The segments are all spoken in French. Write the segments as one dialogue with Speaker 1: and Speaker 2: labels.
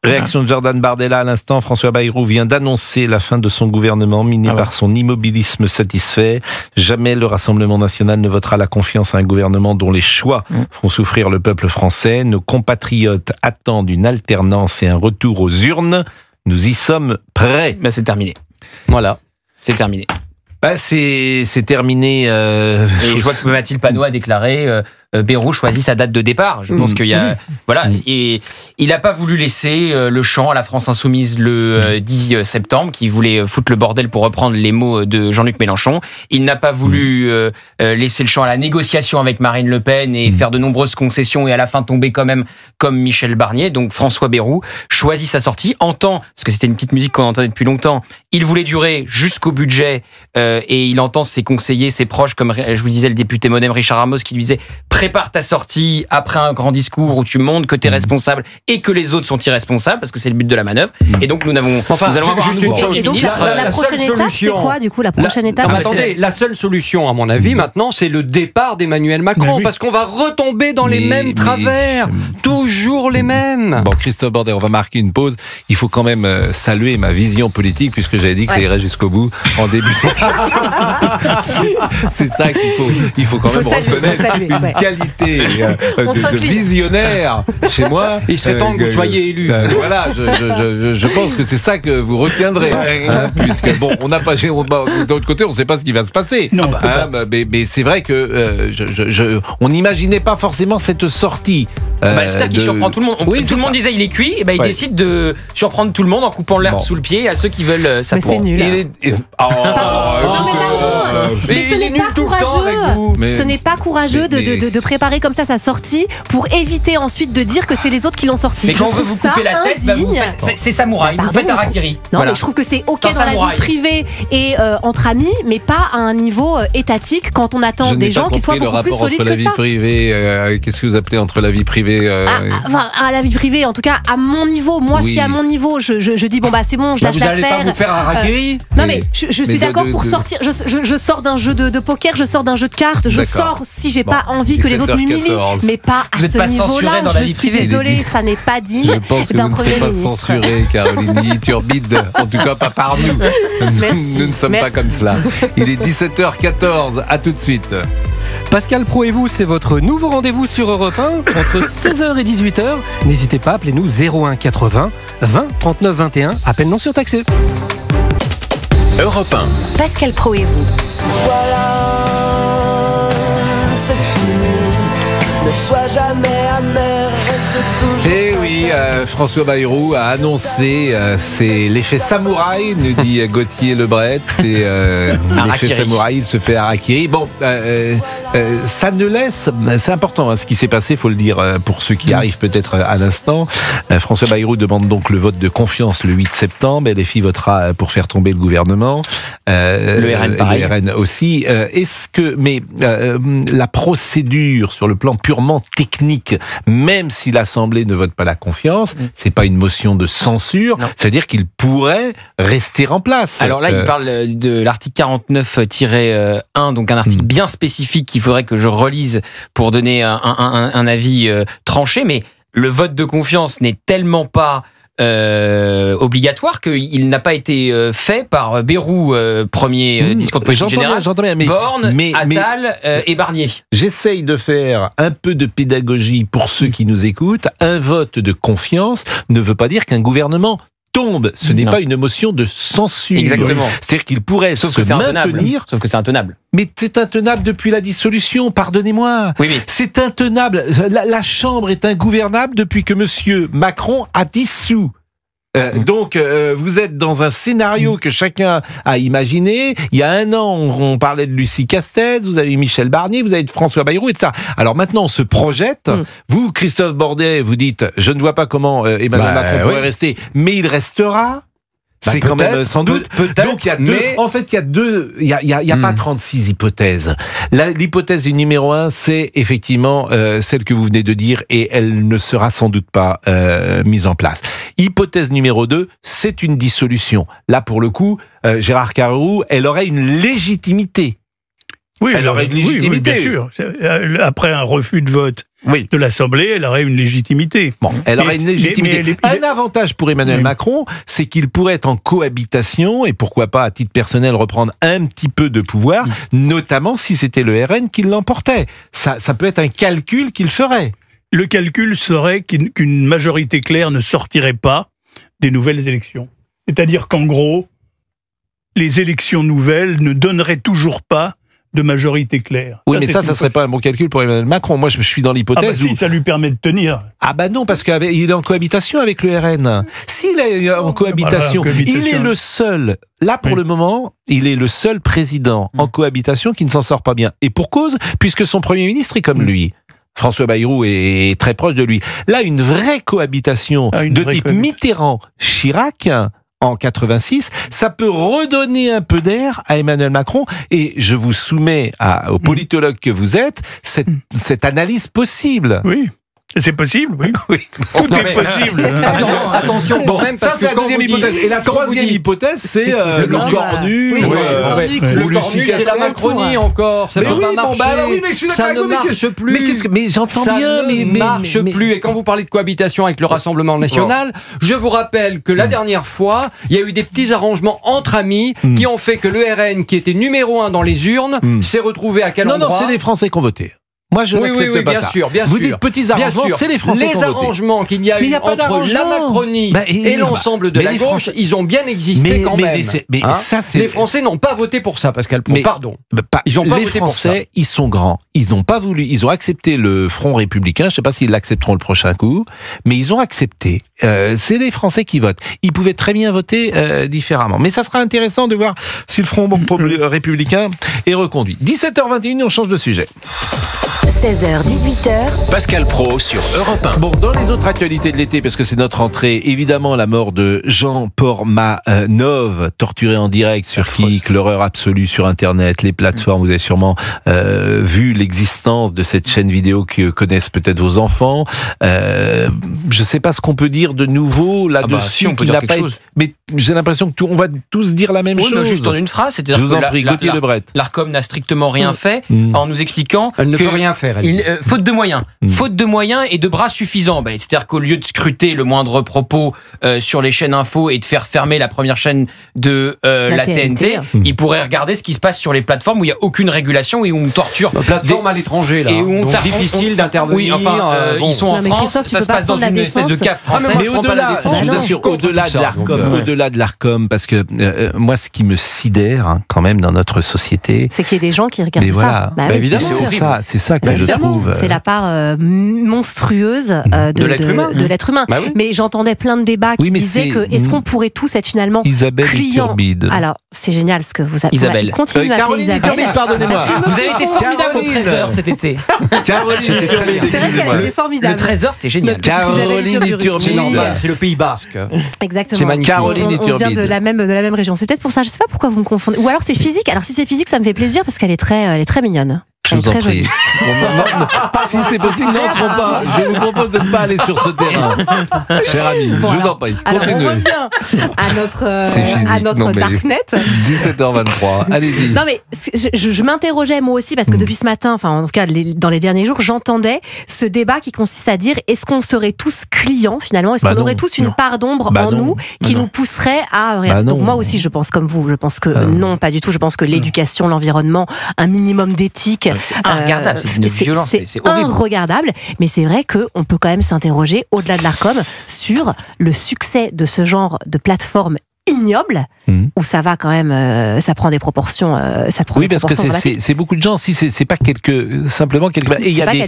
Speaker 1: Réaction de Jordan Bardella à l'instant. François Bayrou vient d'annoncer la fin de son gouvernement miné par son immobilisme satisfait. Jamais le Rassemblement national ne votera la confiance à un gouvernement dont les choix font souffrir le peuple français. Nos compatriotes attendent une alternance et un retour aux urnes. Nous y sommes prêts.
Speaker 2: Ben, c'est terminé. Voilà, c'est terminé.
Speaker 1: Bah c'est terminé.
Speaker 2: Et je vois que Mathilde Panot a déclaré Bayrou choisit sa date de départ. Je pense qu'il y a et il n'a pas voulu laisser le champ à la France insoumise le 10 septembre, qui voulait foutre le bordel pour reprendre les mots de Jean-Luc Mélenchon. Il n'a pas voulu laisser le champ à la négociation avec Marine Le Pen et faire de nombreuses concessions et à la fin tomber quand même comme Michel Barnier. Donc François Bayrou choisit sa sortie, entend, parce que c'était une petite musique qu'on entendait depuis longtemps, il voulait durer jusqu'au budget et il entend ses conseillers, ses proches, comme je vous disais le député modem Richard Ramos qui lui disait prépare ta sortie après un grand discours où tu montres que tu es responsable et que les autres sont irresponsables, parce que c'est le but de la manœuvre. Et donc nous allons avoir un nouveau Premier ministre.
Speaker 3: La prochaine étape, c'est quoi du coup, la prochaine étape?
Speaker 4: Attendez, la seule solution à mon avis maintenant, c'est le départ d'Emmanuel Macron, parce qu'on va retomber dans les mêmes travers, toujours les mêmes.
Speaker 1: Bon, Christophe Bordet, on va marquer une pause. Il faut quand même saluer ma vision politique, puisque j'avais dit que ça irait jusqu'au bout en début. C'est ça qu'il faut quand même reconnaître une qualité de visionnaire chez moi.
Speaker 4: Il serait temps que vous soyez élu.
Speaker 1: Voilà, je pense que c'est ça que vous retiendrez, puisque bon, on n'a pas, de l'autre côté, on ne sait pas ce qui va se passer. Non, mais c'est vrai que on n'imaginait pas forcément cette sortie.
Speaker 2: C'est ça qui surprend tout le monde. Tout le monde disait il est cuit, et il décide de surprendre tout le monde en coupant l'herbe sous le pied à ceux qui veulent sa peau.
Speaker 3: Mais c'est nul. Mais ce n'est pas courageux. Ce n'est pas courageux de préparer comme ça sa sortie pour éviter ensuite de dire que c'est les autres qui l'ont sorti.
Speaker 2: Mais quand on veut vous couper la tête, c'est samouraï. Vous faites harakiri.
Speaker 3: Non, mais je trouve que c'est ok dans la vie privée et entre amis, mais pas à un niveau étatique quand on attend des gens qui soient beaucoup plus solides que ça.
Speaker 1: Je n'ai pas compris le rapport entre la vie privée. Qu'est-ce que vous appelez entre la vie privée
Speaker 3: à la vie privée, en tout cas à mon niveau. Moi, si à mon niveau, je dis bon c'est bon, je lâche l'affaire.
Speaker 4: Vous n'allez pas vous faire harakiri.
Speaker 3: Non, mais je suis d'accord pour sortir. Je sors d'un jeu de poker, je sors d'un jeu de cartes, je sors si j'ai pas envie que les autres m'humilient, mais pas à ce niveau-là. Je suis désolée, ça n'est pas digne d'un Premier ministre.
Speaker 1: Je pense que vous ne serez pas censurée, Caroline Iturbide, en tout cas pas par nous. Nous ne sommes pas comme cela. Il est 17h14, à tout de suite.
Speaker 5: Pascal Praud et vous, c'est votre nouveau rendez-vous sur Europe 1 entre 16h et 18h. N'hésitez pas, appelez-nous 01 80 20 39 21. Appel non surtaxé.
Speaker 6: Europe 1.
Speaker 7: Pascal Praud et vous.
Speaker 8: Voilà, c'est fini. Ne sois jamais amer, reste toujours.
Speaker 1: Eh oui, François Bayrou a annoncé, c'est l'effet samouraï, nous dit Gauthier Lebret, c'est l'effet samouraï, il se fait harakiri. Bon, ça ne laisse, c'est important ce qui s'est passé, il faut le dire pour ceux qui arrivent peut-être à l'instant. François Bayrou demande donc le vote de confiance le 8 septembre, LFI votera pour faire tomber le gouvernement.
Speaker 2: Le RN pareil.
Speaker 1: Le RN aussi. Est-ce que, la procédure sur le plan purement technique, même si l'Assemblée ne vote pas la confiance, c'est pas une motion de censure, c'est-à-dire qu'il pourrait rester en place.
Speaker 2: Alors là, il parle de l'article 49-1, donc un article bien spécifique qu'il faudrait que je relise pour donner un avis tranché, mais le vote de confiance n'est tellement pas obligatoire qu'il n'a pas été fait par Bayrou, premier discours de politique générale, Borne, Attal et Barnier.
Speaker 1: J'essaye de faire un peu de pédagogie pour ceux qui nous écoutent. Un vote de confiance ne veut pas dire qu'un gouvernement tombe. Ce n'est pas une motion de censure.
Speaker 2: Exactement.
Speaker 1: C'est-à-dire qu'il pourrait se maintenir.
Speaker 2: Sauf que c'est intenable.
Speaker 1: Mais c'est intenable depuis la dissolution, pardonnez-moi.
Speaker 2: Oui.
Speaker 1: C'est intenable. La Chambre est ingouvernable depuis que monsieur Macron a dissous. Donc, vous êtes dans un scénario que chacun a imaginé. Il y a un an, on parlait de Lucie Castès, vous avez Michel Barnier, vous avez François Bayrou et tout ça. Alors maintenant, on se projette. Vous, Christophe Bordet, vous dites, je ne vois pas comment Emmanuel Macron pourrait rester, mais il restera. C'est quand même sans doute. Donc il y a deux. En fait, il y a deux. Il y a pas 36 hypothèses. L'hypothèse du numéro 1, c'est effectivement celle que vous venez de dire, et elle ne sera sans doute pas mise en place. Hypothèse numéro 2, c'est une dissolution. Là, pour le coup, Gérard Carreau, elle aurait une légitimité.
Speaker 6: Oui,
Speaker 1: elle aurait une légitimité.
Speaker 6: Oui, bien sûr. Après un refus de vote de l'Assemblée, elle aurait une légitimité.
Speaker 1: Bon, elle aurait une légitimité. Un avantage pour Emmanuel Macron, c'est qu'il pourrait être en cohabitation et pourquoi pas, à titre personnel, reprendre un petit peu de pouvoir, notamment si c'était le RN qui l'emportait. Ça peut être un calcul qu'il ferait.
Speaker 6: Le calcul serait qu'une majorité claire ne sortirait pas des nouvelles élections. C'est-à-dire qu'en gros, les élections nouvelles ne donneraient toujours pas de majorité claire.
Speaker 1: Oui, mais ça serait pas un bon calcul pour Emmanuel Macron. Moi, je suis dans l'hypothèse
Speaker 6: si ça lui permet de tenir.
Speaker 1: Ah bah non, parce qu'il est en cohabitation avec le RN. S'il est en cohabitation, il est le seul, là pour le moment, il est le seul président en cohabitation qui ne s'en sort pas bien. Et pour cause, puisque son Premier ministre est comme lui. François Bayrou est très proche de lui. Là, une vraie cohabitation de type Mitterrand-Chirac en 86, ça peut redonner un peu d'air à Emmanuel Macron. Et je vous soumets aux politologues que vous êtes cette analyse possible.
Speaker 6: Oui. C'est possible, oui. Tout est possible.
Speaker 4: Attention, même
Speaker 1: ça c'est la deuxième hypothèse. Et la troisième hypothèse, c'est le cornu.
Speaker 4: Le cornu, c'est la Macronie encore. Ça ne peut pas marcher. Ça ne marche plus.
Speaker 1: Mais j'entends bien, mais
Speaker 4: ça ne marche plus. Et quand vous parlez de cohabitation avec le Rassemblement national, je vous rappelle que la dernière fois, il y a eu des petits arrangements entre amis qui ont fait que le RN, qui était numéro 1 dans les urnes, s'est retrouvé à quel endroit ?
Speaker 1: Non, c'est les Français qui ont voté. Moi, je n'accepte pas ça.
Speaker 4: Bien
Speaker 1: vous
Speaker 4: sûr.
Speaker 1: dites petits arrangements, c'est les Français qui ont voté.
Speaker 4: Les arrangements qu'il y a eu entre la Macronie et l'ensemble de la gauche, ils ont bien existé quand même.
Speaker 1: Mais ça,
Speaker 4: les Français n'ont pas voté pour ça, Pascal Praud. Pardon.
Speaker 1: Ils n'ont pas voté pour ça. Les Français, ils sont grands. Ils n'ont pas voulu. Ils ont accepté le Front républicain. Je ne sais pas s'ils l'accepteront le prochain coup, mais ils ont accepté. C'est les Français qui votent. Ils pouvaient très bien voter différemment. Mais ça sera intéressant de voir si le Front républicain est reconduit. 17h21, on change de sujet.
Speaker 7: 16h, 18h.
Speaker 9: Pascal Praud sur Europe 1.
Speaker 1: Bon, dans les autres actualités de l'été, parce que c'est notre entrée, évidemment la mort de Jean Pormanov, torturé en direct sur Kik, l'horreur absolue sur Internet, les plateformes. Vous avez sûrement vu l'existence de cette chaîne vidéo que connaissent peut-être vos enfants. Je ne sais pas ce qu'on peut dire de nouveau là-dessus.
Speaker 2: On peut dire quelque chose.
Speaker 1: Mais j'ai l'impression que on va tous dire la même chose.
Speaker 2: Mais juste en une phrase, c'est-à-dire
Speaker 1: je vous en prie, Gauthier Lebret.
Speaker 2: L'Arcom n'a strictement rien fait en nous expliquant
Speaker 4: elle ne peut rien faire.
Speaker 2: Faute de moyens. Faute de moyens et de bras suffisants. C'est-à-dire qu'au lieu de scruter le moindre propos sur les chaînes info et de faire fermer la première chaîne de la TNT, ils pourraient regarder ce qui se passe sur les plateformes où il n'y a aucune régulation et où on torture.
Speaker 4: Plateforme à l'étranger, là.
Speaker 2: Et où
Speaker 4: donc difficile d'intervenir.
Speaker 2: Oui, enfin, ils sont en France, ça se passe dans une espèce de cave française.
Speaker 1: Mais au-delà, je vous assure, au-delà de l'Arcom, parce que moi, ce qui me sidère quand même dans notre société,
Speaker 3: c'est qu'il y ait des gens qui regardent ça.
Speaker 1: Évidemment, c'est ça que je trouve.
Speaker 3: C'est la part monstrueuse de l'être humain. Mais j'entendais plein de débats qui disaient que est-ce qu'on pourrait tous être finalement clients. Alors, c'est génial ce que vous avez.
Speaker 2: Isabelle.
Speaker 3: Continuez à appeler Isabelle.
Speaker 1: Pardonnez-moi.
Speaker 2: Vous avez été formidable au 13h cet été.
Speaker 1: Caroline Iturbide.
Speaker 3: C'est vrai qu'elle était formidable.
Speaker 2: Le 13h, c'était génial.
Speaker 1: Caroline Iturbide.
Speaker 4: C'est le Pays Basque.
Speaker 3: Exactement.
Speaker 4: C'est magnifique.
Speaker 1: Caroline Iturbide.
Speaker 3: On vient de la même région. C'est peut-être pour ça. Je ne sais pas pourquoi vous me confondez. Ou alors c'est physique. Alors si c'est physique, ça me fait plaisir parce qu'elle est très mignonne.
Speaker 1: Je vous en prie. Si c'est possible, n'entrons pas. Je vous propose de ne pas aller sur ce terrain. Cher ami, je vous en prie.
Speaker 3: Alors, on revient à notre Darknet.
Speaker 1: 17h23, allez-y.
Speaker 3: Non mais, je m'interrogeais moi aussi, parce que depuis ce matin, enfin en tout cas dans les derniers jours, j'entendais ce débat qui consiste à dire, est-ce qu'on serait tous clients finalement ? Est-ce qu'on aurait tous une part d'ombre en nous qui nous pousserait à... Donc moi aussi, je pense comme vous. Je pense que non, pas du tout. Je pense que l'éducation, l'environnement, un minimum d'éthique...
Speaker 2: C'est regardable, c'est une violence, c'est horrible.
Speaker 3: Regardable, mais c'est vrai qu'on peut quand même s'interroger, au-delà de l'Arcom, sur le succès de ce genre de plateforme ignoble, où ça va quand même, ça prend des proportions.
Speaker 1: Oui, parce que c'est beaucoup de gens. Si c'est pas simplement quelques. Et il y a des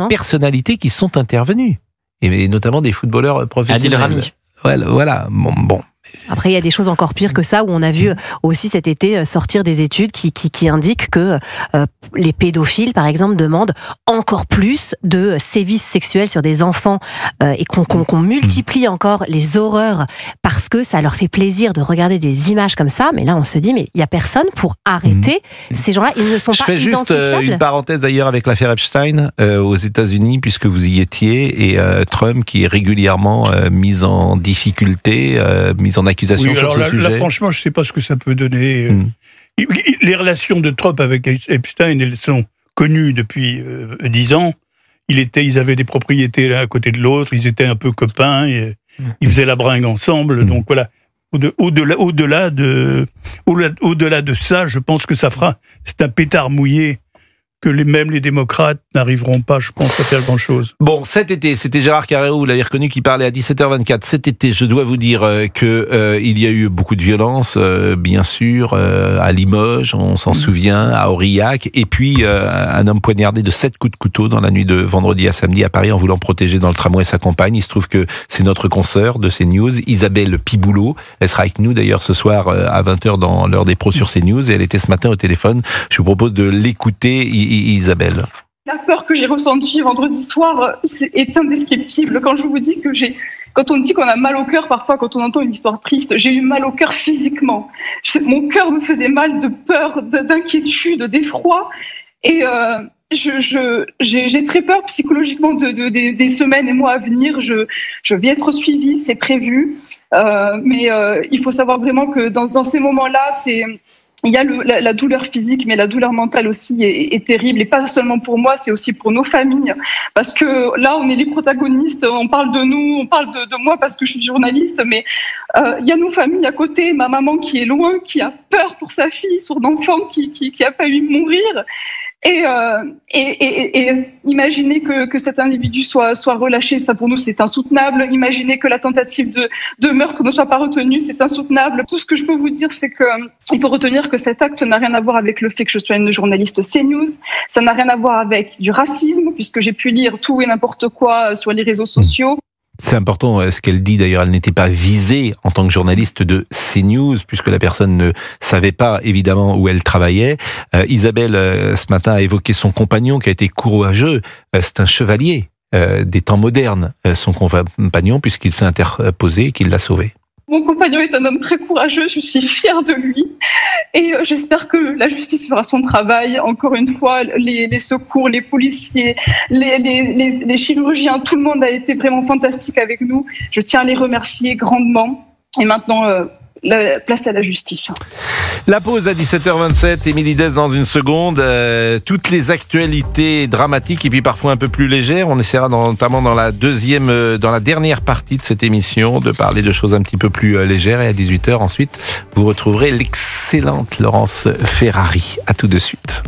Speaker 1: personnalités qui sont intervenues, et notamment des footballeurs professionnels.
Speaker 2: Adil Rami.
Speaker 1: Voilà. Bon.
Speaker 3: Après, il y a des choses encore pires que ça, où on a vu aussi cet été sortir des études qui indiquent que les pédophiles, par exemple, demandent encore plus de sévices sexuels sur des enfants et qu'on multiplie encore les horreurs parce que ça leur fait plaisir de regarder des images comme ça. Mais là, on se dit, mais il n'y a personne pour arrêter ces gens-là. Ils ne sont pas identifiables. Je fais juste une
Speaker 1: parenthèse d'ailleurs avec l'affaire Epstein aux États-Unis, puisque vous y étiez, et Trump qui est régulièrement mis en difficulté, mis en accusation sur ce sujet.
Speaker 6: Là, franchement, je ne sais pas ce que ça peut donner. Les relations de Trump avec Epstein, elles sont connues depuis 10 ans. Ils avaient des propriétés l'un à côté de l'autre, ils étaient un peu copains, et ils faisaient la bringue ensemble. Donc voilà, au-delà de ça, je pense que c'est un pétard mouillé que même les démocrates n'arriveront pas, je pense, à faire grand-chose.
Speaker 1: Bon, cet été, c'était Gérard Carreyrou, vous l'avez reconnu, qui parlait à 17h24. Cet été, je dois vous dire que il y a eu beaucoup de violence, bien sûr, à Limoges, on s'en souvient, à Aurillac, et puis un homme poignardé de 7 coups de couteau dans la nuit de vendredi à samedi à Paris en voulant protéger dans le tramway sa compagne. Il se trouve que c'est notre consoeur de CNews, Isabelle Piboulot. Elle sera avec nous d'ailleurs ce soir à 20h dans l'heure des pros sur CNews, et elle était ce matin au téléphone. Je vous propose de l'écouter, Isabelle.
Speaker 10: La peur que j'ai ressentie vendredi soir est indescriptible. Quand je vous dis quand on dit qu'on a mal au cœur, parfois quand on entend une histoire triste, j'ai eu mal au cœur physiquement. Mon cœur me faisait mal de peur, d'inquiétude, d'effroi. Et j'ai très peur psychologiquement des semaines et mois à venir. Je vais être suivie, c'est prévu. Mais il faut savoir vraiment que dans ces moments-là, il y a la douleur physique, mais la douleur mentale aussi est terrible. Et pas seulement pour moi, c'est aussi pour nos familles. Parce que là, on est les protagonistes, on parle de nous, on parle de moi parce que je suis journaliste, mais il y a nos familles à côté, ma maman qui est loin, qui a peur pour sa fille, son enfant qui a failli mourir. Et imaginer que cet individu soit relâché, ça pour nous c'est insoutenable. Imaginez que la tentative de meurtre ne soit pas retenue, c'est insoutenable. Tout ce que je peux vous dire, c'est que il faut retenir que cet acte n'a rien à voir avec le fait que je sois une journaliste CNews. Ça n'a rien à voir avec du racisme, puisque j'ai pu lire tout et n'importe quoi sur les réseaux sociaux.
Speaker 1: C'est important ce qu'elle dit, d'ailleurs, elle n'était pas visée en tant que journaliste de CNews, puisque la personne ne savait pas évidemment où elle travaillait. Isabelle, ce matin, a évoqué son compagnon qui a été courageux. C'est un chevalier des temps modernes, son compagnon, puisqu'il s'est interposé et qu'il l'a sauvé.
Speaker 10: Mon compagnon est un homme très courageux, je suis fière de lui et j'espère que la justice fera son travail. Encore une fois, les secours, les policiers, les chirurgiens, tout le monde a été vraiment fantastique avec nous. Je tiens à les remercier grandement et maintenant la place à la justice.
Speaker 1: La pause à 17h27, Émilie Dès dans une seconde. Toutes les actualités dramatiques et puis parfois un peu plus légères. On essaiera notamment dans la dernière partie de cette émission de parler de choses un petit peu plus légères. Et à 18h ensuite, vous retrouverez l'excellente Laurence Ferrari. À tout de suite.